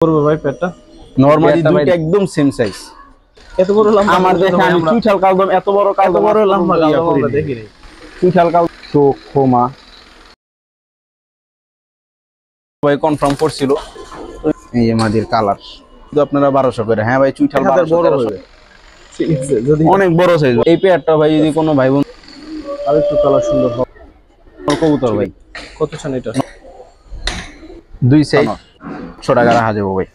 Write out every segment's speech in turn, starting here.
করবে ভাই পেটটা নরমালি দুইটা একদম সেম সাইজ। এত বড় লম্বা আমার দেখে আমি চুইঠাল কালদম এত বড় লম্বা আমরা দেখিনি। চুইঠাল কাল তো খোমা ভাই কনফার্ম করছিল এই যে মাদির কালার কিন্তু আপনারা 1200 করে। হ্যাঁ ভাই চুইঠাল 1200 বড় হবে, ঠিক আছে যদি অনেক বড় সাইজ। এই পেয়ারটা ভাই যদি কোনো ভাই বোন আর একটু কালার সুন্দর হবে কবুতর ভাই কত চান এটা? দুই সাইজ 100 টাকা রাখা যাবে ভাই।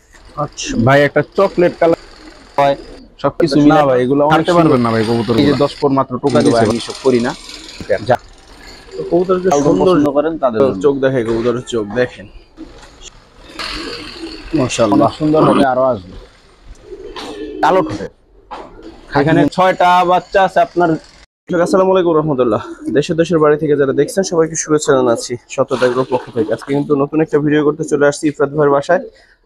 আচ্ছা ভাই একটা চকলেট কালার হয় সবকিছু মিলা ভাই, এগুলো আনতে পারবেন না ভাই কবুতর। এই যে 10 পর মাত্র টোকা দিছে, আমি সব করি না। যা কবুতর যে সুন্দর করেন তাদের চোখ দেখে, কবুতরের চোখ দেখেন মাশাআল্লাহ সুন্দর হবে, আরো আসবে কালো ঠোঁটে। এখানে 6টা বাচ্চা আছে আপনার। আসসালামু আলাইকুম রাহমাতুল্লাহ। দেশের বাড়ি থেকে যারা দেখছেন সবাইকে শুভেচ্ছা জানাচ্ছি সততা এগ্রোর পক্ষ থেকে। আজকে কিন্তু নতুন একটা ভিডিও করতে চলে আসছি ইফরাত ভাইয়ের বাসায়।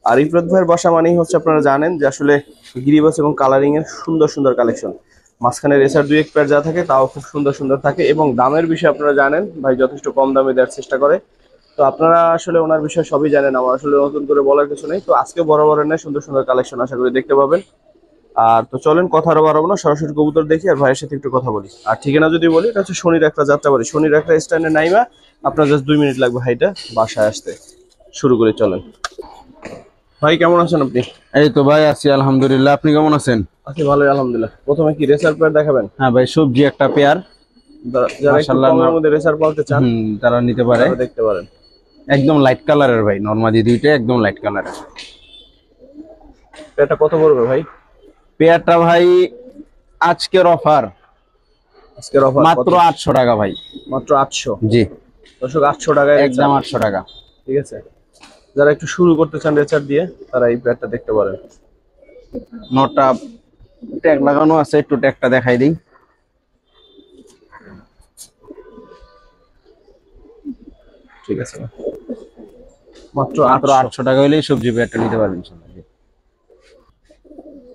আর ইফরাত ভাইয়ের বাসা মানেই হচ্ছে আপনারা জানেন যে আসলে গিরিবাস এবং কালারিং এর সুন্দর সুন্দর কালেকশন। মাঝখানে রেসার 2-1 পেয়ার যা থাকে তাও খুব সুন্দর সুন্দর থাকে, এবং দামের বিষয়ে আপনারা জানেন ভাই যথেষ্ট কম দামে দেওয়ার চেষ্টা করে। তো আপনারা আসলে ওনার বিষয়ে সবই জানেন, আমার আসলে নতুন করে বলার কিছু নেই। তো আজকে বরাবরের নেই সুন্দর সুন্দর কালেকশন আশা করি দেখতে পাবেন। আর তো চলেন কথা আরো বাড়াবো না, সরাসরি কবুতর দেখি আর ভাইয়ের সাথে একটু কথা বলি। আর ঠিকানা যদি বলি এটা হচ্ছে শনির একটা যাত্রাবাড়ি, শনির একটা স্ট্যান্ডে নাইমা আপনার জাস্ট 2 মিনিট লাগবে হাইটা বাসায় আসতে। শুরু করে চলেন। ভাই কেমন আছেন আপনি? এই তো ভাই আছি আলহামদুলিল্লাহ, আপনি কেমন আছেন? আছি ভালোই আলহামদুলিল্লাহ। প্রথমে কি রেসার পেয়ার দেখাবেন? হ্যাঁ ভাই সবজি একটা পেয়ার, যারা একটু কমের মধ্যে রেসার পালতে চান তারা নিতে পারে, দেখতে পারেন। একদম লাইট কালারের ভাই, নরমালি দুইটা একদম লাইট কালারের। পেয়ারটা কত পড়বে ভাই? পেয়ারটা ভাই আজকের অফার মাত্র 800 টাকা ভাই, মাত্র 800। জি দর্শক 800 টাকায় একদম 800 টাকা। ঠিক আছে, যারা একটু শুরু করতে চান রেসার দিয়ে তারা এই পেয়ারটা দেখতে পারেন। নটা ট্যাগ লাগানো আছে, একটু ট্যাগটা দেখাই দিই। ঠিক আছে, মাত্র 800 টাকা হলেই সবজি পেয়ারটা নিতে পারবেন।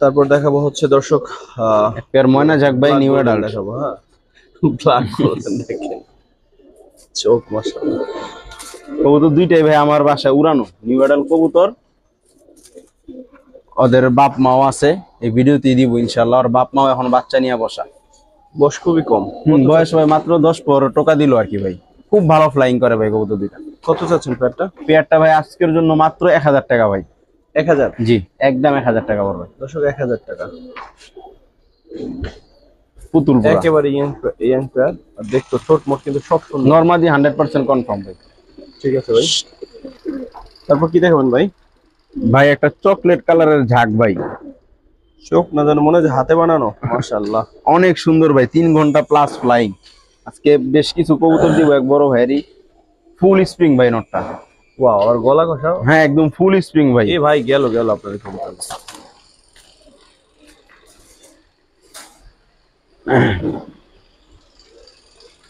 তারপর দেখাবো হচ্ছে দর্শক পেয়ার ময়না জাক ভাই নিউ অ্যাডাল্ট দেখাবো। হ্যাঁ ব্ল্যাক গোল্ডেন দেখেন, চোখ মাশাআল্লাহ। কবুতর দুইটাই ভাই আমার বাসায় উড়ানো নিউ অ্যাডাল্ট কবুতর। ওদের বাপ মাও আছে, এই ভিডিওতে দিব ইনশাআল্লাহ। আর বাপ মাও এখন বাচ্চা নিয়ে বসা, বয়স খুবই কম। বয়স ভাই মাত্র 10-15 টাকা দিল আর কি ভাই। খুব ভালো ফ্লাইং করে ভাই কবুতর দুইটা। কত চাচ্ছেন পেয়ারটা? পেয়ারটা ভাই আজকের জন্য মাত্র 1000 টাকা ভাই। 1000? জি একদম 1000 টাকা পড়বে দর্শক, 1000 টাকা পুতুল পুরা একেবারে ইয়াং পেয়ার। আর দেখতো ছোট মোট কিন্তু সব সুন্দর, নরমালি 100% কনফার্ম ভাই। ঠিক আছে ভাই। তারপর কি দেখাবেন ভাই? ভাই একটা চকলেট কালারের ঝাক ভাই, চোখ না জানো মনে হয় হাতে বানানো, মাশাআল্লাহ অনেক সুন্দর ভাই। 3 ঘন্টা প্লাস ফ্লাইং। আজকে বেশ কিছু কবুতর দিব এক বড় ভাইয়েরই। ফুল স্প্রিং ভাই নটটা। ওয়াও, আর গলা কষা। হ্যাঁ একদম ফুল স্প্রিং ভাই। এই ভাই গেল আপনাদের কবুতর।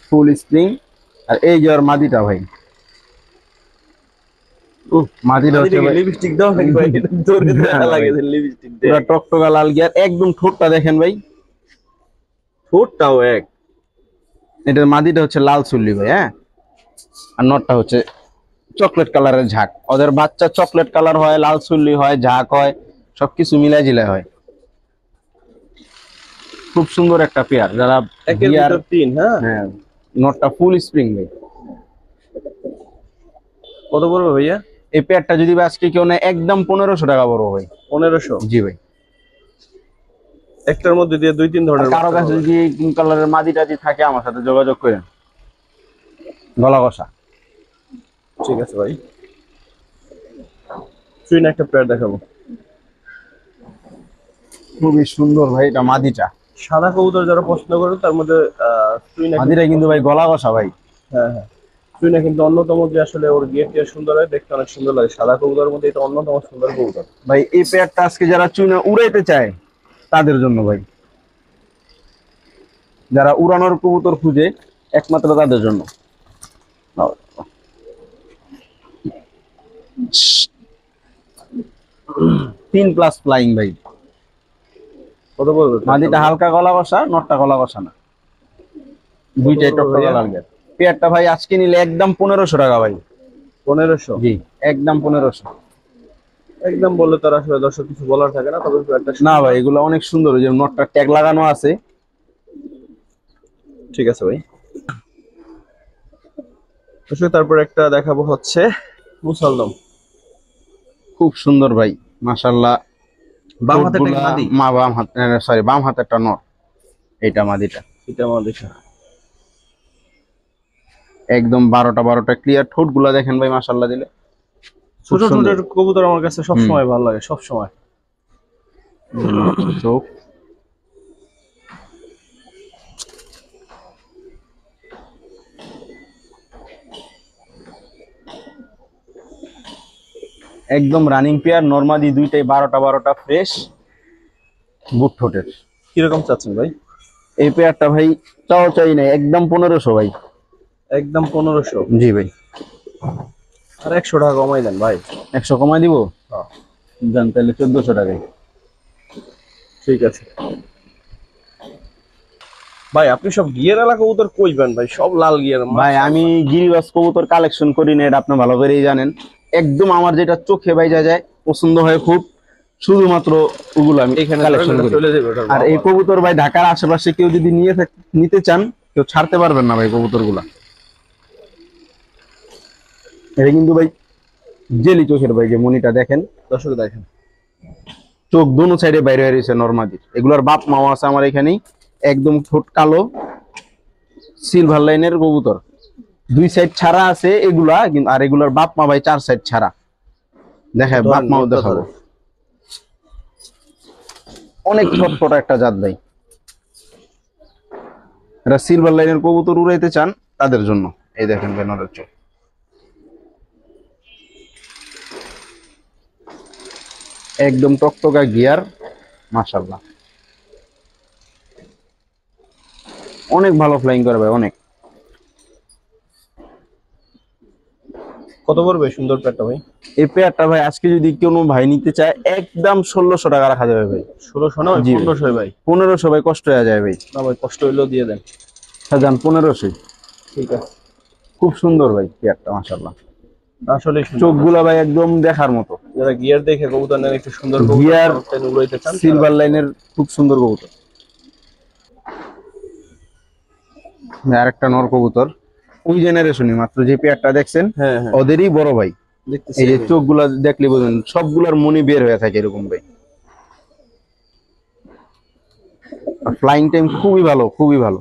ফুল স্প্রিং। আর এই যে আর মাদিটা ভাই, মাদিটা হচ্ছে ভাই লিপস্টিক দাও নাকি ভাই? ধরে দেখা লাগে লিপস্টিক দে। পুরো টকটকা লাল গিয়ার, একদম ঠোঁটটা দেখেন ভাই, ঠোঁটটাও এক। এটার মাদিটা হচ্ছে লাল চুল্লি ভাই। হ্যাঁ, আর নটটা হচ্ছে চকলেট কালারের ঝাঁক। ওদের বাচ্চা চকলেট কালার হয়, লাল চুল্লি হয়, ঝাঁক হয়, সবকিছু মিলাই জিলাই হয়। খুব সুন্দর একটা পেয়ার। যারা একের ভিতর 3। হ্যাঁ নটটা ফুল স্প্রিং ভাই। কত পড়বে ভাইয়া এই পেয়ারটা যদি আজকে কেউ নেয় একদম 1500 টাকা পড়বে ভাই। 1500? জি ভাই। একটার মধ্যে দিয়ে 2-3 ধরনের। কারো কাছে যদি কোন কালারের মাদি টাদি থাকে আমার সাথে যোগাযোগ করেন, গলা কষা। ঠিক আছে ভাই। চুইন একটা পেয়ার দেখাবো, খুবই সুন্দর ভাই। এটা মাদিটা সাদা কবুতর যারা পছন্দ করে তার মধ্যে মাদিটা কিন্তু ভাই গলা কষা ভাই। হ্যাঁ হ্যাঁ, চুইনা কিন্তু অন্যতম, যে আসলে ওর গেটটা সুন্দর হয়, দেখতে অনেক সুন্দর লাগে। সাদা কবুতরের মধ্যে এটা অন্যতম সুন্দর কবুতর ভাই। এই পেয়ারটা আজকে যারা চুইনা উড়াইতে চায় তাদের জন্য ভাই, যারা উড়ানোর কবুতর খুঁজে একমাত্র তাদের জন্য। 3+ ফ্লাইং ভাই। কত বলবে? মাদিটা হালকা গলা কষা, নটটা গলা কষা না, দুইটাই টকটকা লাল গেট। পেয়ারটা ভাই আজকে নিলে একদম 1500 টাকা ভাই। 1500? জি একদম 1500। একদম বললে তার আসলে দর্শক কিছু বলার থাকে না, তবে একটা না ভাই এগুলো অনেক সুন্দর, ওই যে নটটা ট্যাগ লাগানো আছে। ঠিক আছে ভাই। আসলে তারপর একটা দেখাবো হচ্ছে মুসালদম। খুব সুন্দর ভাই, মাশাআল্লাহ। বাম হাতে ঠোঁটগুলা মাদি, মা বাম হাত, সরি বাম হাতেরটা নর, এইটা মাদিটা। এটা আমার দেখা। একদম 12টা ক্লিয়ার, ঠোঁটগুলা দেখেন ভাই মাশাআল্লাহ দিলে, খুব ছোট সুন্দর। ছোট কবুতর আমার কাছে সবসময় ভালো লাগে, সবসময়। চোখ একদম রানিং পেয়ার, নরমাদি দুইটাই 12টা ফ্রেশ, বুট ঠোঁটের। কিরকম চাচ্ছেন ভাই? এই পেয়ারটা ভাই চাও চাই নাই, একদম 1500 ভাই। একদম 1500? জি ভাই। আর 100 টাকা কমাই দেন ভাই। 100 কমাই দিব? হ্যাঁ জান, তাহলে 1400 টাকায়। ঠিক আছে ভাই। আপনি সব গিয়ার এলাকা কবুতর কইবেন ভাই, সব লাল গিয়ার। ভাই আমি গিরিবাজ কবুতর কালেকশন করি না, এটা আপনি ভালো করেই জানেন। একদম আমার যেটা চোখে বাইজা যায়, পছন্দ হয় খুব, শুধুমাত্র ওগুলো আমি এখানে কালেকশন করি। চলে যাবে ওটার আর এই কবুতর ভাই ঢাকার আশেপাশে কেউ যদি নিতে চান, কেউ ছাড়তে পারবেন না ভাই কবুতর গুলা। এটা কিন্তু ভাই জেলি চোখের ভাই, যে মনিটা দেখেন, দর্শক দেখেন। চোখ দুনো সাইডে বাইরে হয়েছে নরমাদির। এগুলোর বাপ মাও আছে আমার এখানেই, একদম ঠোঁট কালো, সিলভার লাইনের কবুতর। দুই সাইড ছাড়া আছে এগুলা, কিন্তু আর এগুলার বাপ মা ভাই 4 সাইড ছাড়া। দেখায় বাপ মাও দেখাবো। অনেক ছটফট একটা জাত ভাই, এটা সিলভার লাইনের কবুতর উড়াইতে চান তাদের জন্য। এই দেখেন ভাই নরের চোখ, একদম টকটকা গিয়ার, মাশাআল্লাহ। অনেক ভালো ফ্লাইং করে ভাই, অনেক। কত পড়বে সুন্দর পেয়ারটা ভাই? এই পেয়ারটা ভাই আজকে যদি কোনো ভাই নিতে চায়, একদম 1600 টাকা রাখা যাবে ভাই। 1600 না? 1500 ভাই। 1500 ভাই, কষ্ট হয়ে যায় ভাই। না ভাই, কষ্ট হইলেও দিয়ে দেন। যান 1500। ঠিক আছে। খুব সুন্দর ভাই পেয়ারটা, মাশাআল্লাহ। আসলে চোখগুলা ভাই একদম দেখার মতো। যারা গিয়ার দেখে কবুতর নেন, একটু সুন্দর গিয়ার কবুতর উড়াইতে চান, সিলভার লাইনের খুব সুন্দর কবুতর। আরেকটা নর কবুতর, ওই জেনারেশনই, মাত্র যে পেয়ারটা দেখছেন হ্যাঁ হ্যাঁ ওদেরই বড় ভাই। দেখতেছি। এই যে চোখগুলা দেখলে বুঝুন, সবগুলার মনি বের হয়ে থাকে এরকম ভাই। ফ্লাইং টাইম খুবই ভালো, খুবই ভালো।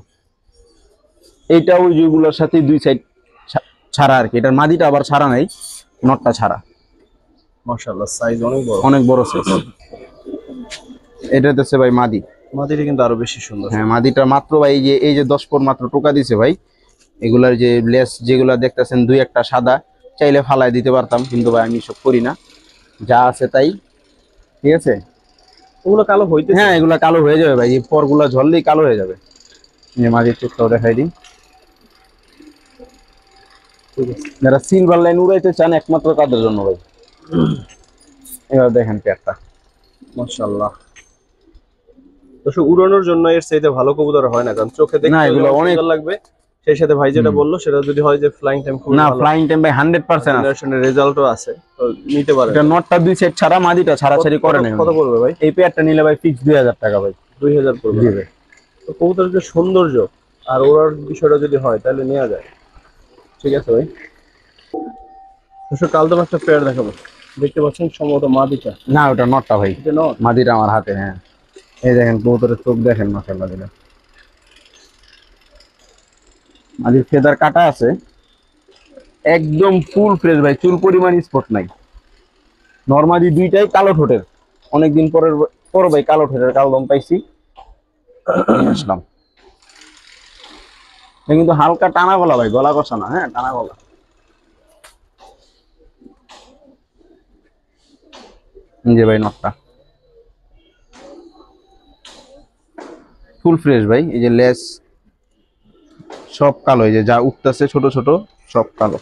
এইটা ওই যেগুলোর সাথে দুই সাইড ছাড়া আর কি। এটার মাদিটা আবার ছাড়া নাই, নটটা ছাড়া। মাশাআল্লাহ, সাইজ অনেক বড়, অনেক বড় সাইজ। এটা হচ্ছে ভাই মাদি। মাদিটা কিন্তু আরো বেশি সুন্দর। হ্যাঁ, মাদিটা মাত্র ভাই এই যে 10 পর মাত্র টোকা দিছে ভাই। এগুলার যে লেস যেগুলা দেখতেছেন, দুই একটা সাদা, চাইলে ফালায় দিতে পারতাম, কিন্তু ভাই আমি সব করি না, যা আছে তাই। ঠিক আছে, ওগুলো কালো হইতে। হ্যাঁ এগুলা কালো হয়ে যাবে ভাই, এই পরগুলা ঝরলেই কালো হয়ে যাবে। মাদির চোখটাও দেখাই দিই। যারা সিলভার লাইন উড়াইতে চান একমাত্র তাদের জন্য ভাই। এবার দেখেন পেয়ারটা, মাশাআল্লাহ। দর্শক, উড়ানোর জন্য এর চাইতে ভালো কবুতর হয় না, কারণ চোখে দেখতে না এগুলো অনেক সুন্দর লাগবে। সেই সাথে ভাই যেটা বললো, সেটা যদি হয় যে ফ্লাইং টাইম খুব না, ভালো, ফ্লাইং টাইম ভাই 100% আছে। জেনারেশনের রেজাল্টও আছে, তো নিতে পারেন। এটা নটটা দুই সেট ছাড়া, মাদিটা ছাড়াছাড়ি করে না। কত পড়বে ভাই? এই পেয়ারটা নিলে ভাই ফিক্স 2000 টাকা ভাই। 2000 পড়বে? জি ভাই। তো কবুতরের যে সৌন্দর্য আর ওড়ার বিষয়টা যদি হয়, তাহলে নেওয়া যায়। ঠিক আছে ভাই। দর্শক, কাল তো একটা পেয়ার দেখাবো, দেখতে পাচ্ছেন সম্ভবত মাদিটা। না ওটা নটটা ভাই, এটা নট। মাদিটা আমার হাতে। হ্যাঁ, এই দেখেন কবুতরের চোখ দেখেন, মাশাআল্লাহ দিলে। মাদির ফেদার কাটা আছে, একদম ফুল ফ্রেশ ভাই, চুল পরিমাণ স্পট নাই। নরমাদি দুইটাই কালো ঠোঁটের, অনেকদিন পর ভাই কালো ঠোঁটের কালদম পাইছি, নিয়ে আসলাম। এটা কিন্তু হালকা টানা গলা ভাই, গলা কষা না, হ্যাঁ টানা গলা। যে ভাই নটটা ফুল ফ্রেশ ভাই, এই যে লেস সব কালো, এই যে যা উঠতেছে ছোট ছোট সব কালো।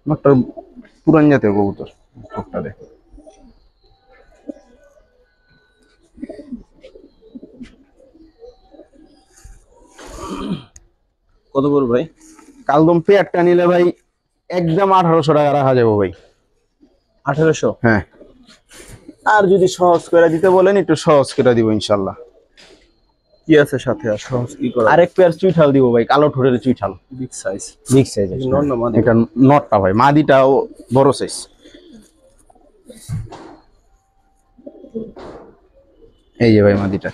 নটটা পুরান জাতের কবুতর, চোখটা দেখে। কত পড়বে ভাই? কালদম পেয়ারটা নিলে ভাই একদম 1800 টাকা রাখা যাবো ভাই। 1800। হ্যাঁ, আর যদি সহজ করে দিতে বলেন একটু সহজ করে দিব ইনশাল্লাহ। কি আছে সাথে আর সহজ কি করা? আরেক পেয়ার চুইঠাল দিব ভাই, কালো ঠোঁটের চুইঠাল, বিগ সাইজ। Big size. নর না মাদি? এটা নটটা ভাই, মাদিটাও বড় সাইজ। এই যে ভাই মাদিটা,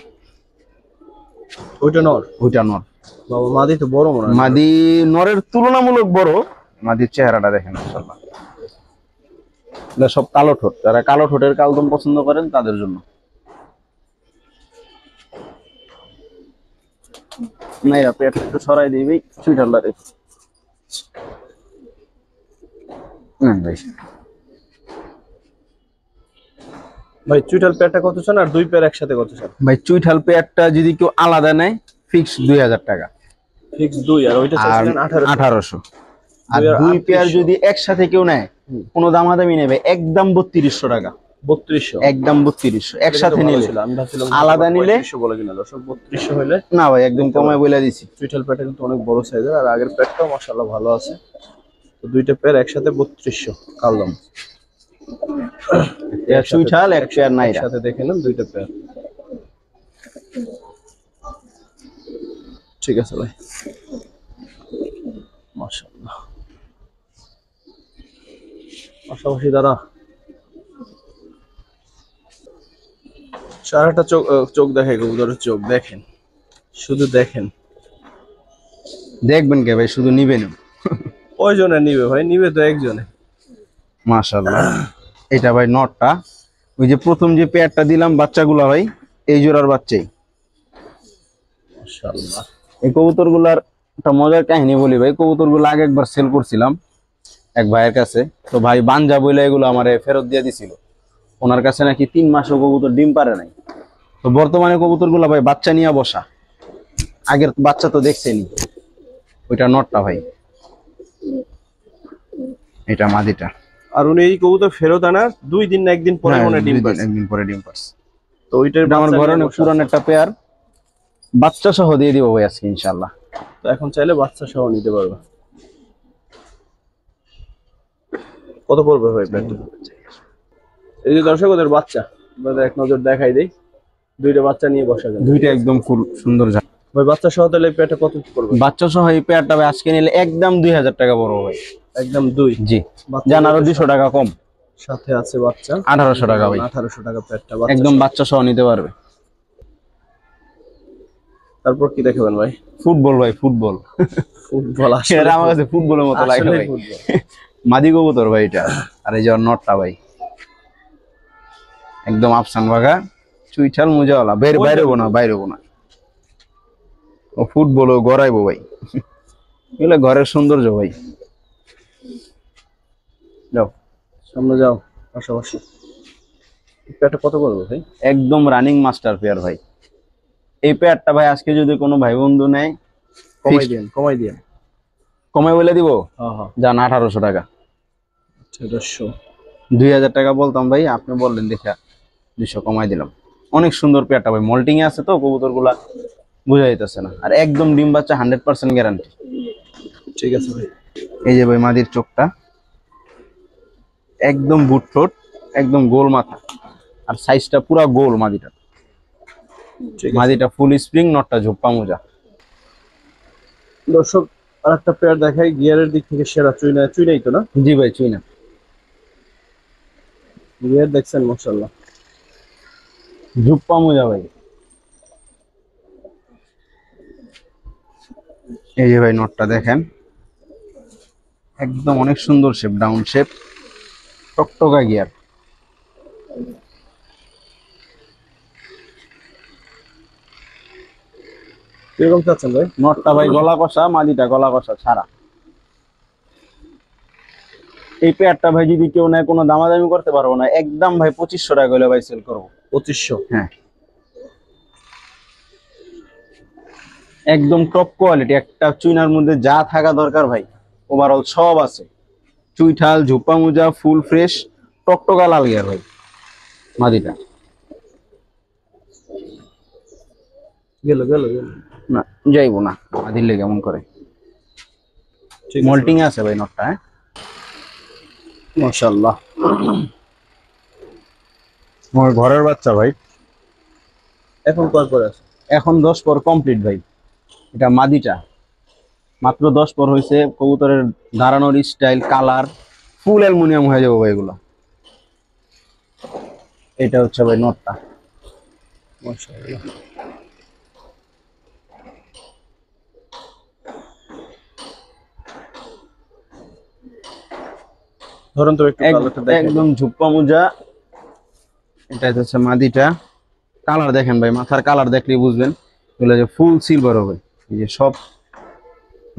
ওইটা নর? ওইটা নর। বাবা মাদি তো বড় মনে হয়। মাদি নরের তুলনামূলক বড়। মাদির চেহারাটা দেখেন মাশাআল্লাহ। এটা সব কালো ঠোঁট, যারা কালো ঠোঁটের কালদম পছন্দ করেন তাদের জন্য। না এরা পেটটা একটু সরাই দিবি চুইঠালটা রে। না ভাই, ভাই চুইটাল পেয়ারটা কত চান আর দুই পেয়ার একসাথে কত চান? ভাই চুইঠাল পেয়ারটা যদি কেউ আলাদা নেয় ফিক্স 2000 টাকা। ফিক্স 2 আর ওইটা চাইছিলেন 1800। আর দুই পেয়ার যদি একসাথে কেউ নেয় কোনো দামাদামি নেই ভাই, একদম 3200 টাকা। 3200? একদম 3200 একসাথে নিলে। আমি ভাবছিলাম আলাদা নিলে 3500 বলে কিনা দর্শক। 3200 হইলে না ভাই একদম কমায় বলে দিছি। চুইটাল পেয়ারটা কিন্তু অনেক বড় সাইজের আর আগের পেয়ারটাও মাশাআল্লাহ ভালো আছে। তো দুইটা পেয়ার একসাথে 3200 কালদম। এক চুইঠাল এক পেয়ার নাইরা একসাথে দেখে নেন দুইটা পেয়ার। ঠিক আছে ভাই, মাশাআল্লাহ। পাশাপাশি দাঁড়া, সারাটা চোখ চোখ দেখে কবুতরের চোখ দেখেন, শুধু দেখেন। দেখবেন কে ভাই, শুধু নিবেন। কয়জনে নিবে ভাই? নিবে তো একজনে। মাশাআল্লাহ। এটা ভাই নটটা, ওই যে প্রথম যে পেয়ারটা দিলাম বাচ্চাগুলা ভাই এই জোড়ার বাচ্চাই। মাশাআল্লাহ। এই কবুতরগুলার একটা মজার কাহিনী বলি ভাই। কবুতরগুলো আগে একবার সেল করছিলাম এক ভাইয়ের কাছে, তো ভাই বানজা বইলা এগুলো আমারে ফেরত দিয়ে দিছিল। ওনার কাছে নাকি 3 মাসও কবুতর ডিম পারে নাই। তো বর্তমানে কবুতরগুলা ভাই বাচ্চা নিয়ে বসা। আগের বাচ্চা তো দেখছেনি। ওইটা নটটা ভাই, এটা মাদিটা। আর উনি এই কবুতর ফেরত আনার 2 দিন না 1 দিন পরে মনে ডিম পারছে। একদিন পরে ডিম পারছে। তো ওইটার আমার ঘরে অনেক পুরান একটা পেয়ার, বাচ্চা সহ দিয়ে দিব ভাই আজকে ইনশাআল্লাহ। তো এখন চাইলে বাচ্চা সহ নিতে পারবে। কত পড়বে ভাই প্যান্ট? এই যে দর্শক ওদের বাচ্চা, আমরা এক নজর দেখাই দেই। দুইটা বাচ্চা নিয়ে বসা যায়, দুইটা একদম ফুল সুন্দর। ভাই বাচ্চা সহ তাহলে এই প্যান্টটা কত পড়বে? বাচ্চা সহ এই পেয়ারটা ভাই আজকে নিলে একদম 2000 টাকা পড়বে ভাই। একদম 2? জি, জান আরো 200 টাকা কম। সাথে আছে বাচ্চা 1800 টাকা ভাই। 1800 টাকা প্যান্টটা একদম বাচ্চা সহ নিতে পারবে। তারপর কি দেখাবেন ভাই? ফুটবল ভাই, ফুটবল। ফুটবল আসলে আমার কাছে ফুটবলের মতো লাগে ভাই। মাদি কবুতর ভাই এটা। আর এই যে নটটা ভাই একদম আফসান বাগা চুইঠাল মুজাওয়ালা, বাইরেবো না, বাইরেবো না। ও ফুটবলও গড়াইবো ভাই, এগুলো ঘরের সৌন্দর্য ভাই। যাও সামনে যাও, পাশাপাশি। প্যান্টটা কত পড়বে ভাই? একদম রানিং মাস্টার পেয়ার ভাই। এই পেয়ারটা ভাই আজকে যদি কোনো ভাই বন্ধু নেয় কমাই দেন, কমাই দেন। কমাই বলে দিব। হ্যাঁ হ্যাঁ, জান 1800 টাকা। 1800। 2000 টাকা বলতাম ভাই, আপনি বললেন দেখা 200 কমাই দিলাম। অনেক সুন্দর পেয়ারটা ভাই, মল্টিং এ আছে তো কবুতর গুলা বোঝা যাইতেছে না। আর একদম ডিম বাচ্চা 100% গ্যারান্টি। ঠিক আছে ভাই। এই যে ভাই মাদির চোখটা একদম বুট ঠোঁট, একদম গোল মাথা, আর সাইজটা পুরা গোল মাদিটা। মাদিটা ফুল স্প্রিং, নটটা ঝোপ্পা মোজা। দর্শক আরেকটা পেয়ার দেখাই, গিয়ারের দিক থেকে সেরা। চুইনাই তো না? জি ভাই চুইনা। গিয়ার দেখছেন মাশাআল্লাহ, ঝোপ্পা মোজা ভাই। এই যে ভাই নটটা দেখেন, একদম অনেক সুন্দর শেপ, ডাউন শেপ, টকটকা গিয়ার। কিরকম চাচ্ছেন ভাই? নটটা ভাই গলা কষা, মাদিটা গলা কষা ছাড়া। এই পেয়ারটা ভাই যদি কেউ নেয় কোনো দামাদামি করতে পারবো না, একদম ভাই 2500 টাকা হলে ভাই সেল করবো। 2500? হ্যাঁ, একদম টপ কোয়ালিটি। একটা চুইনার মধ্যে যা থাকা দরকার ভাই ওভারঅল সব আছে। চুইঠাল, ঝোপ্পা মোজা, ফুল ফ্রেশ, টকটকা লাল গিয়ার ভাই মাদিটা। গেল গেল গেল না যাইবো না, মাদিলে কেমন করে। ঠিক আছে মল্টিং আছে ভাই নটটা। হ্যাঁ মাশাআল্লাহ। আমার ঘরের বাচ্চা ভাই, এখন কয় পরে আছে? এখন 10 পর কমপ্লিট ভাই। এটা মাদিটা মাত্র 10 পর হয়েছে। কবুতরের দাঁড়ানোর স্টাইল, কালার ফুল অ্যালুমিনিয়াম হয়ে যাবে ভাই এগুলো। এটা হচ্ছে ভাই নটটা। মাশাআল্লাহ। ধরুন তো একটু কালারটা দেখেন। একদম ঝুপ্পা মোজা। এটা হচ্ছে মাদিটা। কালার দেখেন ভাই, মাথার কালার দেখলেই বুঝবেন এগুলো যে ফুল সিলভার হবে। এই যে সব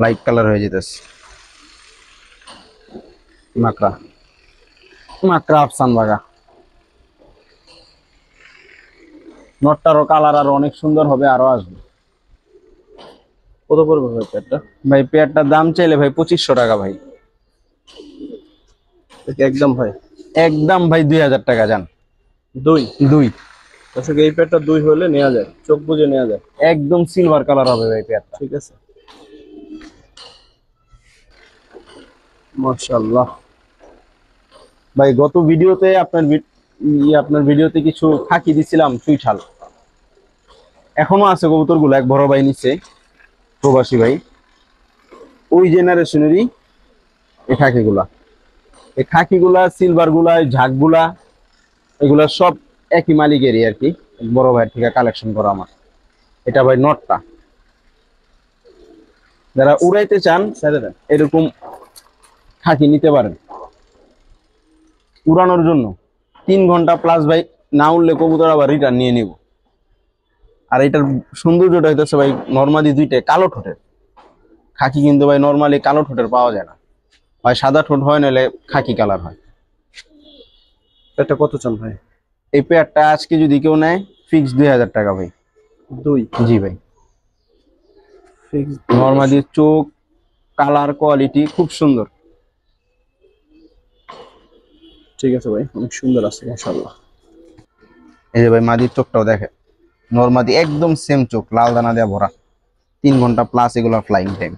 লাইট কালার হয়ে যেতেছে। মাকড়া মাকড়া আফসান বাগা। নটটারও কালার আরো অনেক সুন্দর হবে, আরো আসবে। কত পড়বে ভাই পেয়ারটা? ভাই পেয়ারটার দাম চাইলে ভাই 2500 টাকা ভাই। একদম ভাই, একদম ভাই 2000 টাকা যান। দুই। দুই দর্শক এই পেয়ারটা দুই হলে নেওয়া যায়, চোখ বুঝে নেওয়া যায়। একদম সিলভার কালার হবে ভাই পেয়ারটা। ঠিক আছে, মাশাআল্লাহ। ভাই গত ভিডিওতে আপনার ভিডিওতে কিছু ফাঁকি দিছিলাম চুইঠাল, এখনো আছে কবুতর গুলো। এক বড় ভাই নিচ্ছে, প্রবাসী ভাই, ওই জেনারেশনেরই এই খাকিগুলা। এই খাকিগুলা, সিলভার গুলা, ঝাঁকগুলা, এগুলা সব একই মালিকেরই আর কি, বড় ভাইয়ের থেকে কালেকশন করা আমার। এটা ভাই নটটা। যারা উড়াইতে চান ছেড়ে দেন। এরকম খাকি নিতে পারেন উড়ানোর জন্য। 3 ঘন্টা প্লাস ভাই, না উড়লে কবুতর আবার রিটার্ন নিয়ে নিব। আর এটার সৌন্দর্যটা হইতেছে ভাই নর্মালি দুইটাই কালো ঠোঁটের। খাকি কিন্তু ভাই নর্মালি কালো ঠোঁটের পাওয়া যায় না, হয় সাদা ঠোঁট হয়, নাহলে খাকি কালার হয়। এটা কত চান ভাই? এই পেয়ারটা আজকে যদি কেউ নেয় ফিক্স 2000 টাকা ভাই। দুই। জি ভাই। ফিক্স। নর্মালি চোখ, কালার, কোয়ালিটি খুব সুন্দর। ঠিক আছে ভাই, অনেক সুন্দর আছে মাশাআল্লাহ। এই যে ভাই মাদির চোখটাও দেখে, নর্মালি একদম সেম চোখ, লাল দানা দেওয়া ভরা। 3 ঘন্টা প্লাস এগুলো ফ্লাইং টাইম।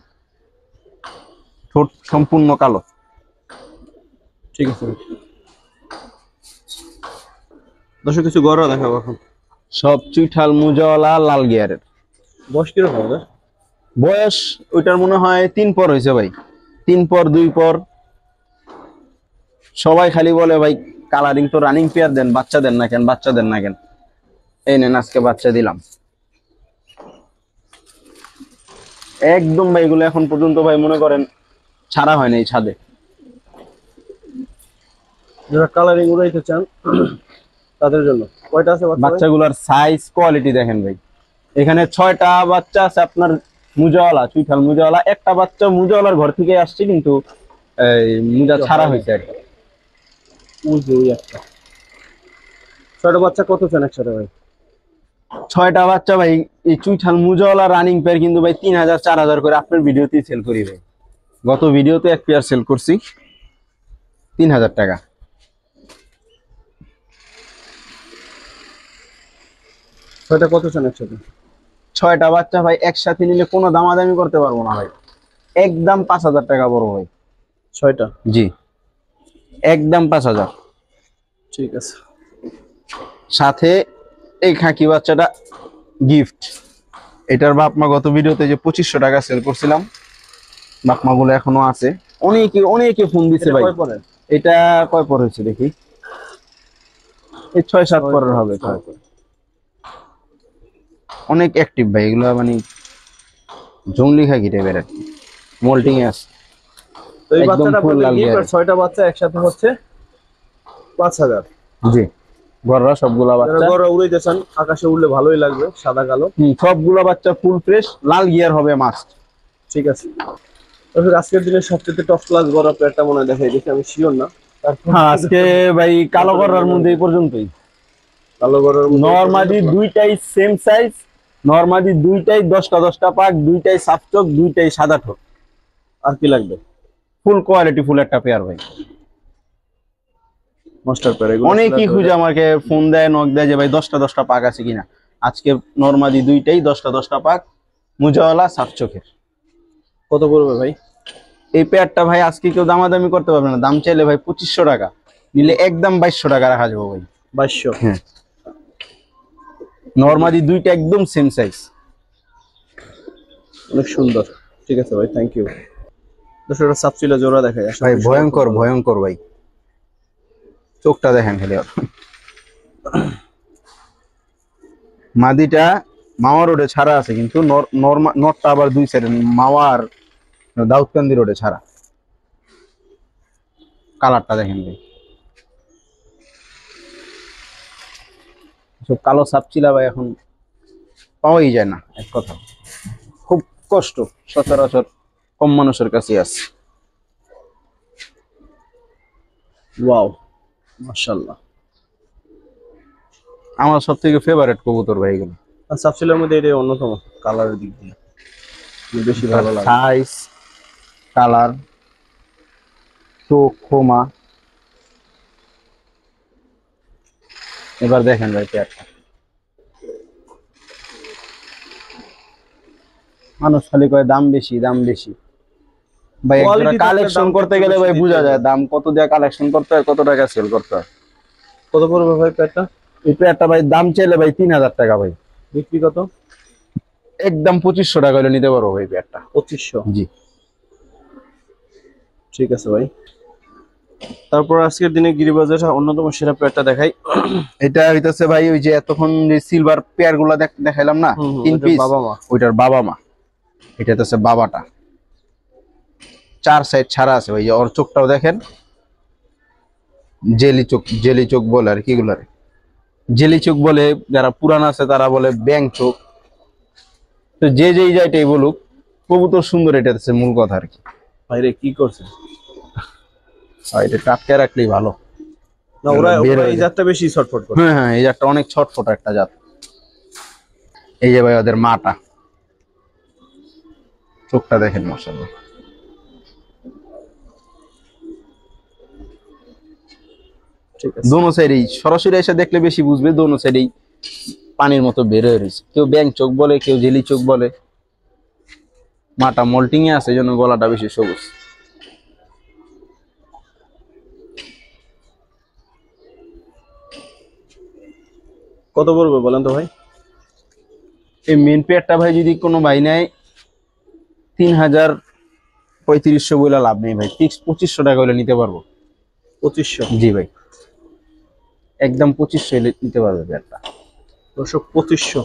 ঠোঁট সম্পূর্ণ কালো। ঠিক আছে ভাই, দর্শক কিছু গড়া দেখাবো এখন। সব চুইঠাল মুজাওয়ালা লাল গিয়ারের। বয়স কিরকম হবে? বয়স ওইটার মনে হয় 3 পর হয়েছে ভাই। 3 পর 2 পর। সবাই খালি বলে ভাই কালারিং তো রানিং পেয়ার দেন, বাচ্চা দেন না কেন, বাচ্চা দেন না কেন। এই নেন আজকে বাচ্চা দিলাম। একদম ভাই এগুলো এখন পর্যন্ত ভাই মনে করেন ছাড়া হয় না এই ছাদে। যারা কালারিং উড়াইতে চান তাদের জন্য কয়টা আছে বাচ্চা? বাচ্চাগুলোর সাইজ, কোয়ালিটি দেখেন ভাই। এখানে 6টা বাচ্চা আছে আপনার মুজাওয়ালা, চুইঠাল মুজাওয়ালা। একটা বাচ্চা মুজাওয়ালার ঘর থেকে আসছে, কিন্তু এই মুজা ছাড়া হয়েছে আর কি। ওই যে ওই একটা। ছয়টা বাচ্চা কত চান একসাথে ভাই? 6টা বাচ্চা ভাই এই চুইঠাল মুজাওয়ালা রানিং পেয়ার কিন্তু ভাই 3000 4000 করে আপনার ভিডিওতেই সেল করি ভাই। গত ভিডিওতে এক পেয়ার সেল করছি 3000 টাকা। ছয়টা কত চান একসাথে? 6টা বাচ্চা ভাই একসাথে নিলে কোনো দামাদামি করতে পারবো না ভাই, একদম 5000 টাকা বড় ভাই। ছয়টা? জি, একদম 5000। ঠিক আছে। সাথে এই খাকি বাচ্চাটা গিফট। এটার বাপমা গত ভিডিওতে যে 2500 টাকা সেল করছিলাম, বাপমা গুলো এখনো আছে। অনেকে অনেকে ফোন দিছে ভাই। এটা কয় পর হয়েছে দেখি, এই 6-7 পরের হবে। অনেক অ্যাক্টিভ ভাই এগুলো, মানে জংলি খাকি টাইপের আর কি, মোল্টিং এ আছে। তো এই একদম বাচ্চাটা ফুল লাল গিফট, গিয়ার। আর ছয়টা বাচ্চা একসাথে হচ্ছে 5000। জি, গররা সবগুলা যারা বাচ্চা। গড়া উড়াইতে চান আকাশে উড়লে ভালোই লাগবে, সাদা কালো। সবগুলা বাচ্চা ফুল ফ্রেশ, লাল গিয়ার হবে মাস্ট। ঠিক আছে। তবে আজকের দিনের সবচেয়ে টপ ক্লাস গড়া পেয়ারটা মনে হয় দেখাই দিচ্ছি, আমি শিওর না। তারপর হ্যাঁ, আজকে ভাই কালো গররার মধ্যে এই পর্যন্তই। কালো গড়ার নরমাদি দুইটাই সেম সাইজ, নরমাদি দুইটাই 10টা 10টা পাক, দুইটাই সাফ চোখ, দুইটাই সাদা ঠোঁট। আর কি লাগবে? ফুল কোয়ালিটি ফুল একটা পেয়ার ভাই। মাস্টার পেয়ার এগুলো অনেকেই খুঁজে আমাকে ফোন দেয়, নক দেয় যে ভাই 10টা 10টা পাক আছে কিনা। আজকে নরমাদি দুইটাই 10টা 10টা পাক, মুজাওয়ালা সাফ চোখের। কত পড়বে ভাই? এই পেয়ারটা ভাই আজকে কেউ দামাদামি করতে পারবে না। দাম চাইলে ভাই 2500 টাকা, নিলে একদম 2200 টাকা রাখা যাবে ভাই। 2200। হ্যাঁ, নরমাদি দুইটা একদম সেম সাইজ। অনেক সুন্দর। ঠিক আছে ভাই, থ্যাংক ইউ। দর্শক এটা সাবচিলা জোড়া দেখাই আশা ভাই করি সবার খুব ভয়ঙ্কর ভালো লাগবে। ভয়ঙ্কর ভাই, চোখটা দেখেন খালি ওর। মাদিটা মাওয়া রোডে ছাড়া আছে, কিন্তু নটটা আবার দুই সাইডে, মাওয়ার দাউদকান্দি রোডে ছাড়া। কালারটা দেখেন ভাই, সব কালো সাপচিলা ভাই এখন পাওয়াই যায় না, এক কথা খুব কষ্ট, সচরাচর কম মানুষের কাছে আছে। ওয়াও, মাশাআল্লাহ। আমার সব থেকে ফেভারিট কবুতর ভাই এগুলো। আর সাবচিলার মধ্যে এটা অন্যতম কালারের দিক দিয়ে আমার বেশি ভালো লাগে। সাইজ, কালার, চোখ, খোমা। এবার দেখেন ভাই পেয়ারটা, মানুষ খালি কয় দাম বেশি দাম বেশি, ভাই Quality একটা থাকলে কালেকশন দামটা করতে একটু গেলে বেশি ভাই দিতে বোঝা হবে। যায় দাম কত দিয়ে কালেকশন করতে হয়, কত টাকা সেল করতে হয়। কত পড়বে ভাই প্যাটটা? এই পেয়ারটা ভাই দাম চাইলে ভাই 3000 টাকা ভাই, বিক্রি কত? একদম 2500 টাকা হলে নিতে পারবো ভাই পেয়ারটা। 2500। জি। ঠিক আছে ভাই। তারপর আজকের দিনে গিরিবাজের অন্যতম সেরা প্যাটটা দেখাই। এটা হইতাছে ভাই ওই যে এতক্ষণ যে সিলভার পেয়ার গুলা দেখাইলাম না, তিন ওইটার পিস, বাবা মা। ওইটার বাবা মা। এটা হচ্ছে বাবাটা, চার সাইড ছাড়া আছে ভাই, ওর চোখটাও দেখেন, জেলি চোখ, জেলি চোখ বলে আর কি গুলারে, জেলি চোখ বলে, যারা পুরান আছে তারা বলে ব্যাং চোখ। তো যে যেই যাইটাই বলুক, কবুতর সুন্দর, এটা হচ্ছে মূল কথা আর কি। ভাইরে কি করছে? আর এটা টাটকা রাখলেই ভালো। না ওরা বের ওরা হয়ে এই যায়। জাতটা বেশি ছটফট করে। হ্যাঁ হ্যাঁ, এই জাতটা অনেক ছটফট একটা জাত। এই যে ভাই ওদের মাটা, চোখটা দেখেন মাশাআল্লাহ। ঠিক আছে। দোনো সাইডেই সরাসরি এসে দেখলে বেশি বুঝবে, দোনো সাইডেই পানির মতো বের হয়ে রয়েছে, কেউ ব্যাং চোখ বলে, কেউ জেলি চোখ বলে। মাটা মল্টিং এ আছে, এই জন্য গলাটা বেশি সবুজ। কত পড়বে বলেন তো ভাই? এই মেন পেয়ারটা ভাই যদি কোনো ভাই নেয় 3500 বলে লাভ নেই ভাই, ফিক্স 2500 টাকা হলে নিতে পারবো। 2500। জি ভাই, একদম 2500 হলে নিতে পারবে পেয়ারটা। দর্শক 2500।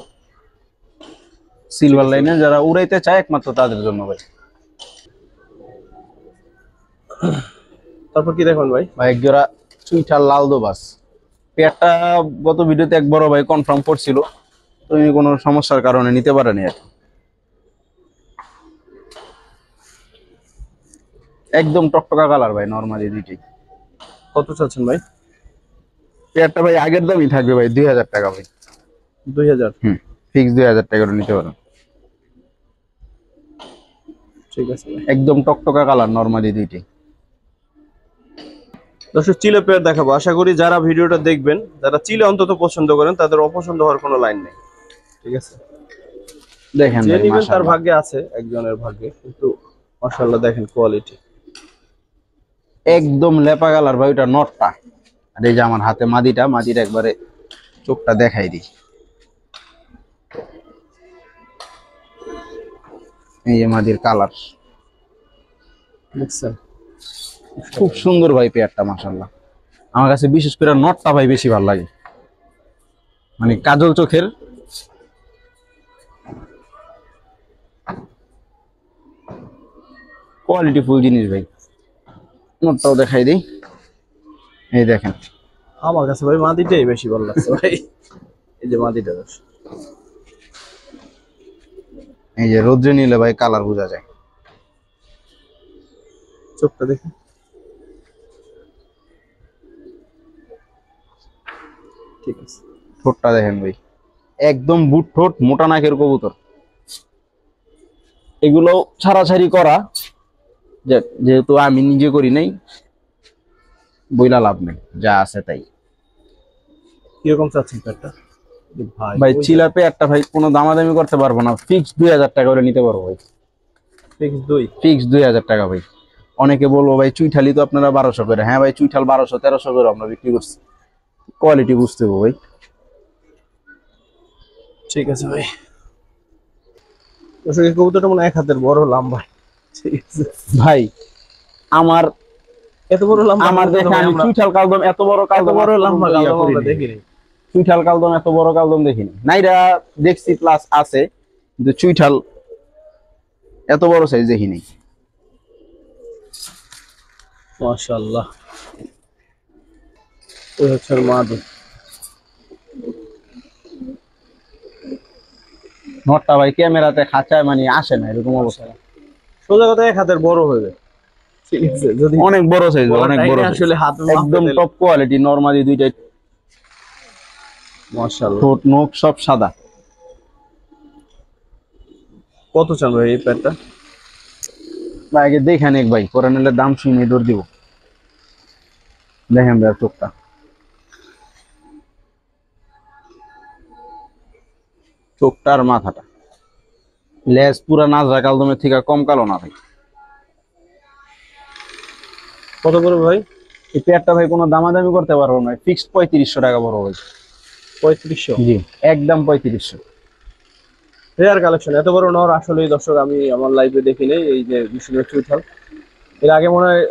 সিলভার লাইনে যারা উড়াইতে চায় একমাত্র তাদের জন্য ভাই। তারপর কি দেখুন ভাই? ভাই এক জোড়া চুইঠাল লাল দোবাস, পেয়ারটা গত ভিডিওতে এক বড় ভাই কনফার্ম করছিল, তো উনি কোনো সমস্যার কারণে নিতে পারেনি আর কি। একদম টকটকা কালার ভাই, নরমালি দুইটাই। কত চাচ্ছেন ভাই? পেয়ারটা ভাই আগের দামই থাকবে ভাই, 2000 টাকা ভাই। 2000। ফিক্স 2000 টাকা করে নিতে পারেন। ঠিক আছে ভাই। একদম টকটকা কালার, নরমালি দুইটাই। দর্শক চিলে পেয়ার দেখাবো, আশা করি যারা ভিডিওটা দেখবেন, যারা চিলে অন্তত পছন্দ করেন, তাদের অপছন্দ হওয়ার কোনো লাইন নেই। ঠিক আছে, দেখেন যে ভাই নিবেন তার মাশাআল্লাহ, ভাগ্যে আছে, একজনের ভাগ্যে, কিন্তু মাশাআল্লাহ দেখেন কোয়ালিটি। একদম লেপা কালার ভাই, ওটা নটটা। আর এই যে আমার হাতে মাদিটা, মাদিটা একবারে চোখটা দেখাই দিই, এই যে মাদির কালার, দেখছেন? খুব সুন্দর ভাই পেয়ারটা মাশাআল্লাহ। আমার কাছে বিশেষ করে নটটা ভাই বেশি ভালো লাগে, মানে কাজল চোখের। কোয়ালিটি ফুল জিনিস ভাই। নটটাও দেখাই দিই, এই দেখেন। আমার কাছে ভাই মাদিটাই বেশি ভালো লাগছে ভাই। এই যে মাদিটা দর্শক। এই যে রোদ্রে নিলে ভাই কালার বোঝা যায়। চোখটা দেখি। ঠিক আছে। ঠোঁটটা দেখেন ভাই, একদম বুট ঠোঁট, মোটা নাকের কবুতর। এগুলো ছাড়াছাড়ি করা, যেহেতু আমি নিজে করি নাই, বইলা লাভ নেই, যা আছে তাই। কিরকম চাচ্ছেন প্যাটটা? ভাই ভাই চিলা পেয়ারটা ভাই কোনো দামাদামি করতে পারবো না, ফিক্স 2000 টাকা করে নিতে পারবো ভাই, ফিক্স 2। ফিক্স 2000 টাকা ভাই। অনেকে বলবো ভাই চুইঠালি তো আপনারা 1200 করে, হ্যাঁ ভাই চুইঠাল 1200 1300 করে আমরা বিক্রি করছি, কোয়ালিটি বুঝতে হবে ভাই। ঠিক আছে ভাই। দর্শক এই কবুতরটা মনে হয় 1 হাতের বড় লম্বা। ঠিক আছে ভাই আমার এত বড় লম্বা আমার কবুতর তো দেখে ভাই আমি আমরা চুইঠাল কালদম এত বড় এত কালদম বড় আজ লম্বা পর্যন্ত ইয়া কালদম আমরা করিনি। দেখিনি। চুইঠাল কালদম এত বড় কালদম দেখিনি, নাইরা দেখছি প্লাস আছে, কিন্তু চুইঠাল এত বড় সাইজ দেখিনি। মাশাআল্লাহ। এই হচ্ছে মাদু। নটটা ভাই ক্যামেরাতে খাঁচায় মানে আসে না এরকম অবস্থা। সোজা কথা 1 হাতের বড় হবে। ঠিক আছে যদি অনেক বড় সাইজ, গলা অনেক বড় টাইনে সাইজ, আসলে হাত মাপে একদম দিলে টপ কোয়ালিটি নরমালি দুইটা। মাশাআল্লাহ। ঠোঁট মুখ সব সাদা। কত চান ভাই এই প্যাডটা? ভাই আগে দেখেন এক ভাই, পরে নিলে দাম শুনে দৌড় দিব। দেখেন ভাই চোখটা, চোখটা আর মাথাটা, লেজ পুরা নাজরা কালদমের থেকে কম কালো না ভাই। কত করে ভাই? এই পেয়ারটা ভাই কোনো দামাদামি করতে পারবো না, ফিক্সড 3500 টাকা বড় ভাই। 3500? জি, একদম 3500। রেয়ার কালেকশন এত বড় নর আসলেই দর্শক আমি আমার লাইভে দেখি নাই। এই যে বিষ্ণু চুইঠাল এর আগে মনে হয়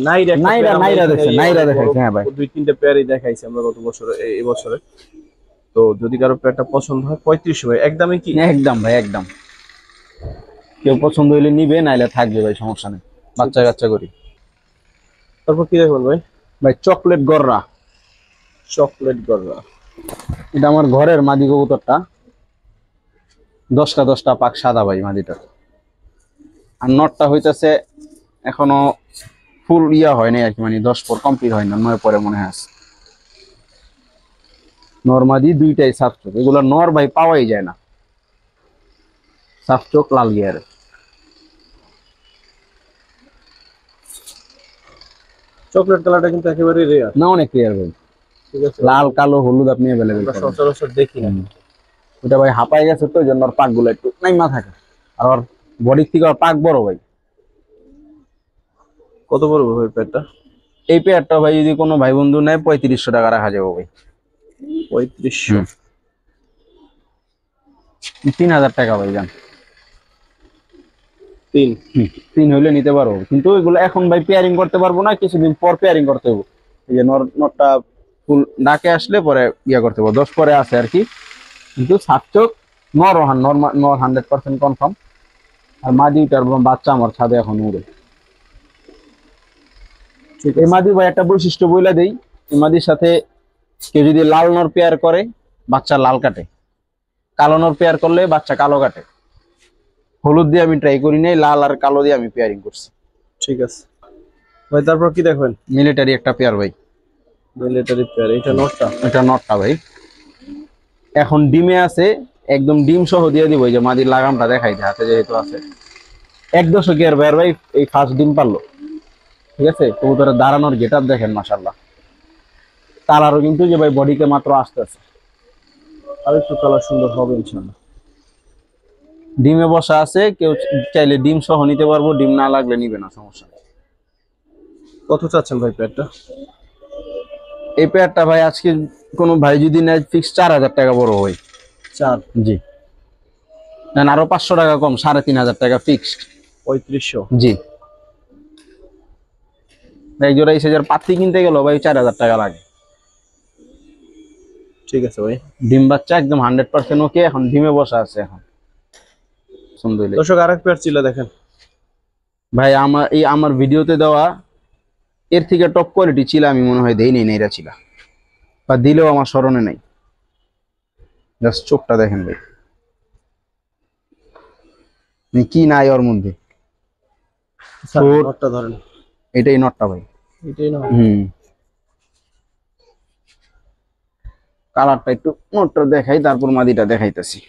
নাইর একটা নাইরা পেয়ার আমরা নাইরা এখানে দেখছে, নাইরা দেখাইছে, হ্যাঁ ভাই। 2-3টে পেয়ারই দেখাইছি আমরা গত বছরে এই বছরে। তো যদি কারো পেয়ারটা পছন্দ হয় 3500 ভাই একদমই কি? একদম ভাই একদম, কেউ পছন্দ হইলে নিবে, নাইলে থাকবে ভাই, সমস্যা নেই, বাচ্চা কাচ্চা করি। তারপর কি দেখবেন ভাই? ভাই চকলেট গররা, চকলেট গররা। এটা আমার ঘরের মাদি কবুতরটা, 10টা পাক সাদা ভাই মাদিটা। আর নটটা হইতেছে এখনো ফুল ইয়া হয় নাই আর কি, মানে 10 পর কমপ্লিট হয় না, 9 পরে মনে হয় আছে। নর মাদি দুইটাই সাফ চোখ, এগুলো নর ভাই পাওয়াই যায় না, সাফ চোখ লাল গিয়ারে। চকলেট কালারটা কিন্তু একেবারে রেয়ার। না অনেক ক্লিয়ার ভাই, ঠিক আছে লাল কালো হলুদ আপনি অ্যাভেলেবেল আমরা পাবেন। সচরাচর দেখি না। ওটা ভাই হাঁপাই গেছে তো, ওই জন্য ওর পাক গুলো একটু নাইমা থাকে, আর ওর বডির থেকে ওর পাক বড় ভাই। কত বড় ভাই পেয়ারটা? এই পেয়ারটা ভাই যদি কোনো ভাই বন্ধু নেয় 3500 টাকা রাখা যাবে ভাই। 3500? 3000 টাকা ভাই যান। 3? 3 হইলে নিতে পারবো, কিন্তু এগুলো এখন ভাই পেয়ারিং করতে পারবো না, কিছুদিন পর পেয়ারিং করতে হবে। এই যে নটটা ফুল ডাকে আসলে পরে ইয়া করতে পারবো, 10 পরে আছে আর কি। কিন্তু সাত চোখ নর, নর 100% কনফার্ম। আর মাদিটার বাচ্চা আমার ছাদে এখন উড়ে। এই মাদি ভাই একটা বৈশিষ্ট্য বইলা দেই, এই মাদির সাথে কেউ যদি লাল নর পেয়ার করে বাচ্চা লাল কাটে, কালো নর পেয়ার করলে বাচ্চা কালো কাটে। হলুদ দিয়ে আমি ট্রাই করি নাই, লাল আর কালো দিয়ে আমি পেয়ারিং করছি। ঠিক আছে ভাই। তারপর কি দেখবেন? মিলিটারি একটা পেয়ার ভাই, মিলিটারি পেয়ার। এটা নটটা? এটা নটটা ভাই এখন ডিমে আছে, একদম ডিম সহ দিয়ে দিব। এই যে মাদির লাগামটা দেখাই যায় হাতে যেহেতু আছে। 1 দশকের ভাইয়ের ভাই এই ফার্স্ট ডিম পারলো। ঠিক আছে, কবুতরের দাঁড়ানোর গেটআপ দেখেন মাশাআল্লাহ। কালারও কিন্তু যে ভাই বডিতে মাত্র আসতেছে, আর একটু কালার সুন্দর হবে ইনশাআল্লাহ। ডিমে বসা আছে, কেউ চাইলে ডিম সহ নিতে পারবো, ডিম না লাগলে নিবে না, সমস্যা নেই। কত চাচ্ছেন ভাই পেয়ারটা? এই পেয়ারটা ভাই আজকে কোনো ভাই যদি নেয় ফিক্স 4000 টাকা বড় হয়। 4? জি, না আরো 500 টাকা কম, 3500 টাকা ফিক্সড। 3500? জি, এক জোড়া এই সাইজের পাতি কিনতে গেল ভাই 4000 টাকা লাগে। ঠিক আছে ভাই। ডিম বাচ্চা একদম 100% ওকে, এখন ডিমে বসা আছে এখন সুন্দর। দর্শক আরেক পেয়ার ছিল দেখেন ভাই আমার ভিডিওতে দেওয়া এর থেকে টপ কোয়ালিটি ছিল আমি মনে হয় দেই নাই এরা ছিল, বা দিলেও আমার স্মরণে নাই। জাস্ট চোখটা দেখেন ভাই, কি নাই ওর মধ্যে। নটটা ধরেন। এটাই নটটা ভাই। এটাই না? কালারটা একটু নটটা দেখাই, তারপর মাদিটা দেখাইতেছি।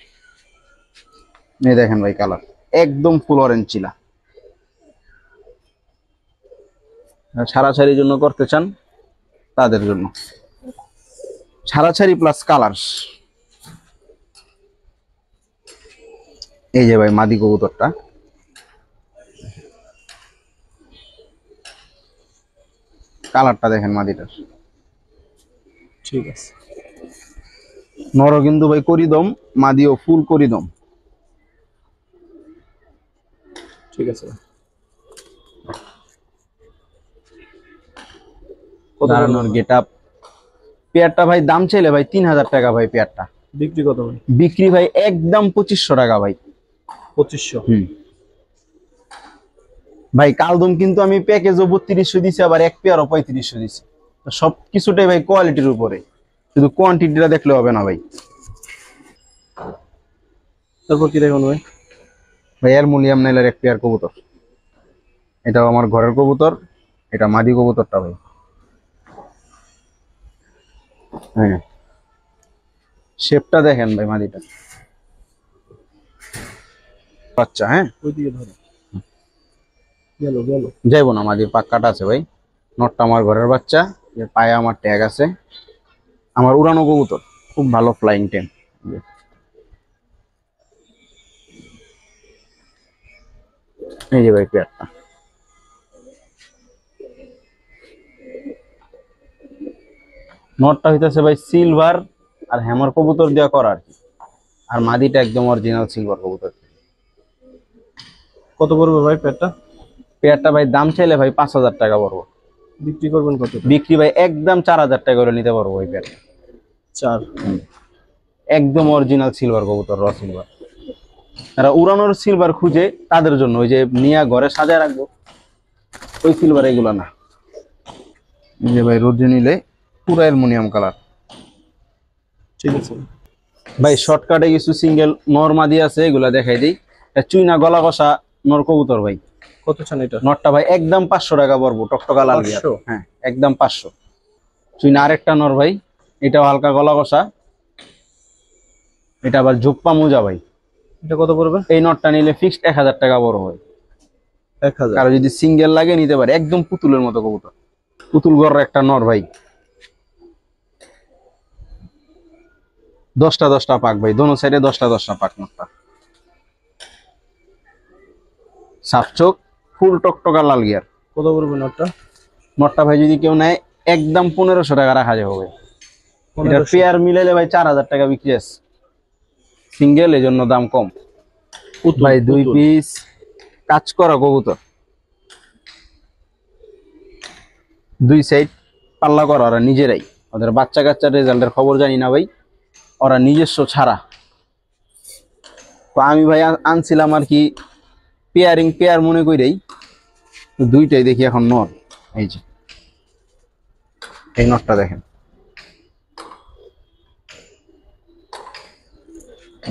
এই দেখেন ভাই কালার একদম ফুল অরেঞ্জ চিলা। ছাড়াছাড়ির জন্য করতে চান তাদের জন্য, ছাড়াছাড়ি প্লাস কালার। এই যে ভাই মাদি কবুতরটা, কালারটা দেখেন মাদিটার। ঠিক আছে। নরও কিন্তু ভাই করিদম, মাদিও ফুল করিদম। ঠিক আছে। কত দাঁড়ানোর গেট আপ। পেয়ারটা ভাই দাম চাইলে ভাই 3000 টাকা ভাই পেয়ারটা। বিক্রি কত ভাই? বিক্রি ভাই একদম 2500 টাকা ভাই। 2500। ভাই কালদম কিন্তু আমি প্যাকেজও 3200 দিছি, আবার এক পেয়ারও 3500 দিছি। সব কিছুটাই ভাই কোয়ালিটির উপরে, শুধু কোয়ান্টিটিটা দেখলে হবে না ভাই। তারপর কি দেখুন ভাই? ভাই অ্যালুমিনিয়াম নাইলের এক পেয়ার কবুতর, এটাও আমার ঘরের কবুতর, এটা মাদি কবুতরটা ভাই। হ্যাঁ, শেপটা দেখেন ভাই মাদিটা। আচ্ছা হ্যাঁ, ওইদিকে ধরো। গেল গেল। যাইবো না, মাদির পাক্কাটা আছে ভাই। নটটা আমার ঘরের বাচ্চা, এর পায়ে আমার ট্যাগ আছে। আমার উড়ানো কবুতর, খুব ভালো ফ্লাইং টেম। এই যে ভাই পেয়ারটা। নটটা হইতেছে ভাই সিলভার আর হ্যামার কবুতর দেওয়া করা আর কি, আর মাদিটা একদম অরিজিনাল সিলভার কবুতর। কত পড়বে ভাই পেয়ারটা? পেয়ারটা ভাই দাম চাইলে ভাই 5000 টাকা পড়বো। বিক্রি করবেন কত? বিক্রি ভাই একদম 4000 টাকা করে নিতে পারবো ওই পেয়ারটা। 4। একদম অরিজিনাল সিলভার কবুতর, র সিলভার। যারা উড়ানোর সিলভার খুঁজে তাদের জন্য, ওই যে নিয়ে ঘরে সাজায় রাখবো ওই সিলভার, এগুলা না। এই যে ভাই রোদ্রে নিলে পুরো অ্যালুমিনিয়াম কালার। ঠিক আছে ভাই শর্টকাটে কিছু সিঙ্গেল নর মাদি আছে, এগুলা দেখাই দিই। এটা চুইনা গলা কষা নর কবুতর ভাই। কত চান এটা? নটটা ভাই একদম 500 টাকা পড়বো, টকটকা লাল গিয়া। 500? হ্যাঁ একদম 500। চুইনা আরেকটা নর ভাই, এটাও হালকা গলা কষা, এটা আবার জুপ্পা মোজা ভাই। এটা কত পড়বে? এই নটটা নিলে ফিক্সড 1000 টাকা বড় হয়। 1000? কারো যদি সিঙ্গেল লাগে নিতে পারে, একদম পুতুলের মতো কবুতর, পুতুল গড়ের একটা নর ভাই। 10টা 10টা পাক ভাই, দোনো সাইডে 10টা 10টা পাক। নটটা সাপ চোখ, ফুল টকটকা লাল গিয়ার। কত পড়বে নটটা? নটটা ভাই যদি কেউ নেয় একদম 1500 টাকা রাখা যাবে ভাই। এটা পেয়ার মিলাইলে ভাই 4000 টাকা বিক্রি আছে, সিঙ্গেল এই জন্য দাম কম। ভাই 2 পিস কাজ করা কবুতর, 2 সাইড পাল্লা করা, ওরা নিজেরাই। ওদের বাচ্চা কাচ্চার রেজাল্টের খবর জানি না ভাই, ওরা নিজস্ব ছাড়া। তো আমি ভাই আনছিলাম আর কি পেয়ার মনে করেই, তো দুইটাই দেখি এখন নর। এই যে এই নটটা দেখেন,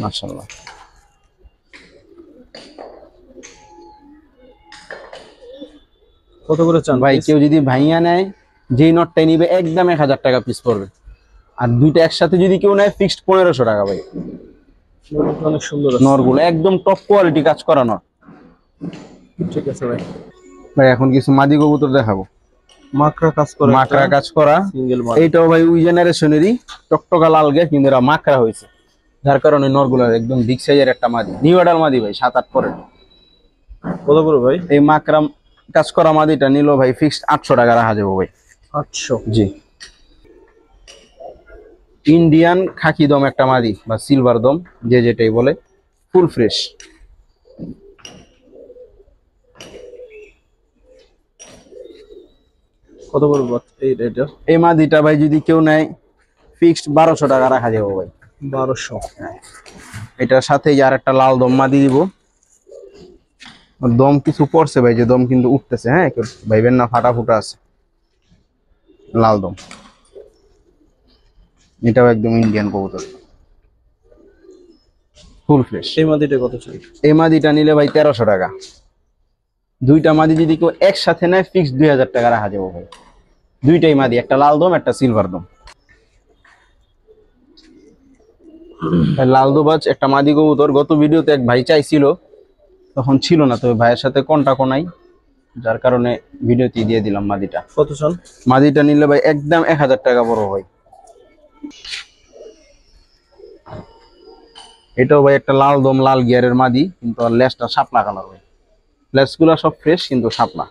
মাশাআল্লাহ। কত করে চান ভাই কেউ যদি ভাইয়া নেয়, যেই নটটাই নিবে একদম 1000 টাকা পিস পড়বে। আর দুইটা একসাথে যদি কেউ নেয় ফিক্সড 1500 টাকা ভাই। অনেক সুন্দর আছে নরগুলো একদম টপ কোয়ালিটি কাজ করা নর। ঠিক আছে ভাই। ভাই এখন কিছু মাদি কবুতর দেখাবো, মাকড়া কাজ করা, মাকড়া কাজ করা। সিঙ্গেল মাল। এইটাও ভাই ওই জেনারেশনেরই, টকটকা লাল গে, কিন্তু এরা মাকড়া হয়েছে, যার কারণে নরগুলো একদম বিগ সাইজের একটা মাদি, নিউ অর্ডার মাদি ভাই, 7-8 পরে। কত পড়বে ভাই? এই মাকড়া কাজ করা মাদিটা নিল ভাই ফিক্সড 800 টাকা রাখা যাবো ভাই। 800? জি। ইন্ডিয়ান খাকি দম একটা মাদি বা সিলভার দম, যে যেটাই বলে, ফুল ফ্রেশ। কত পড়বে এই রেটটা? এই মাদিটা ভাই যদি কেউ নেয় ফিক্সড 1200 টাকা রাখা যাবে ভাই। 1200? এটার সাথে আর একটা লাল দম মাদি দিব। দম কিছু পড়ছে ভাই, যে দম কিন্তু উঠতেছে, হ্যাঁ কেউ ভাইবেন না ফাটা ফুটা আছে। লাল দম, এটাও একদম ইন্ডিয়ান কবুতর, ফুল ফ্রেশ। এই মাদিটা কত চাই? এই মাদিটা নিলে ভাই 1300 টাকা। দুইটা মাদি যদি কেউ একসাথে নেয় ফিক্সড 2000 টাকা রাখা যাবে ভাই। দুইটাই মাদি, একটা লাল দম একটা সিলভার দম। লাল দোবাজ একটা মাদি কবুতর, গত ভিডিওতে এক ভাই চাইছিল, তখন ছিল না, তবে ভাইয়ের সাথে কন্টাক্টও নাই, যার কারণে ভিডিওতে দিয়ে দিলাম মাদিটা। কত চান? মাদিটা নিলে ভাই একদম 1000 টাকা বড় ভাই। এটাও ভাই একটা লাল দম লাল গিয়ারের মাদি, কিন্তু আর লেজটা শাপলা কালার ভাই। লেজগুলা সব ফ্রেশ কিন্তু শাপলা।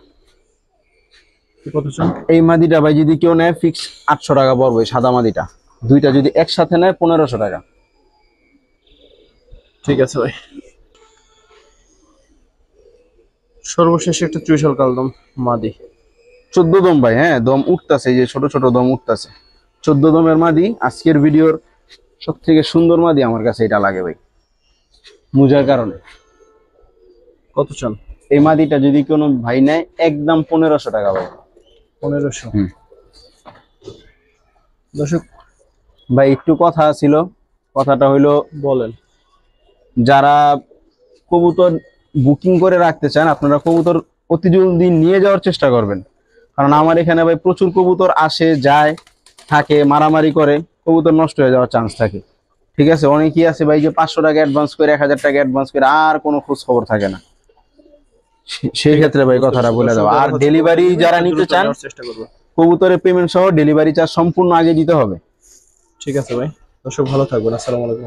কত চান? এই মাদিটা ভাই যদি কেউ নেয় ফিক্স 800 টাকা পড়বে, সাদা মাদিটা দুইটা যদি একসাথে নেয় 1500 টাকা। ঠিক আছে ভাই। সর্বশেষ একটা চুইশাল কালদম মাদি। 14 দম ভাই, হ্যাঁ দম উঠতেছে, যে ছোট ছোট দম উঠতেছে। 14 দমের মাদি, আজকের ভিডিওর সব থেকে সুন্দর মাদি আমার কাছে এটা লাগে ভাই, মুজার কারণে। কত চান? এই মাদিটা যদি কোনো ভাই নেয় একদম 1500 টাকা ভাই। 1500। দর্শক ভাই একটু কথা ছিল, কথাটা হইলো বলেন। যারা কবুতর বুকিং করে রাখতে চান আপনারা কবুতর অতি জলদি নিয়ে যাওয়ার চেষ্টা করবেন, কারণ আমার এখানে ভাই প্রচুর কবুতর আসে যায় থাকে, মারামারি করে, কবুতর নষ্ট হয়ে যাওয়ার চান্স থাকে। ঠিক আছে, অনেকেই আছে ভাই যে 500 টাকা অ্যাডভান্স করে 1000 টাকা অ্যাডভান্স করে আর কোনো খোঁজ খবর থাকে না। সেই ক্ষেত্রে ভাই কথাটা বলে দাও। আর ডেলিভারি যারা নিতে চান চেষ্টা করবো, কবুতরের পেমেন্ট সহ ডেলিভারি চার্জ সম্পূর্ণ আগে দিতে হবে। ঠিক আছে ভাই। দর্শক ভালো থাকবেন, আসসালামু আলাইকুম।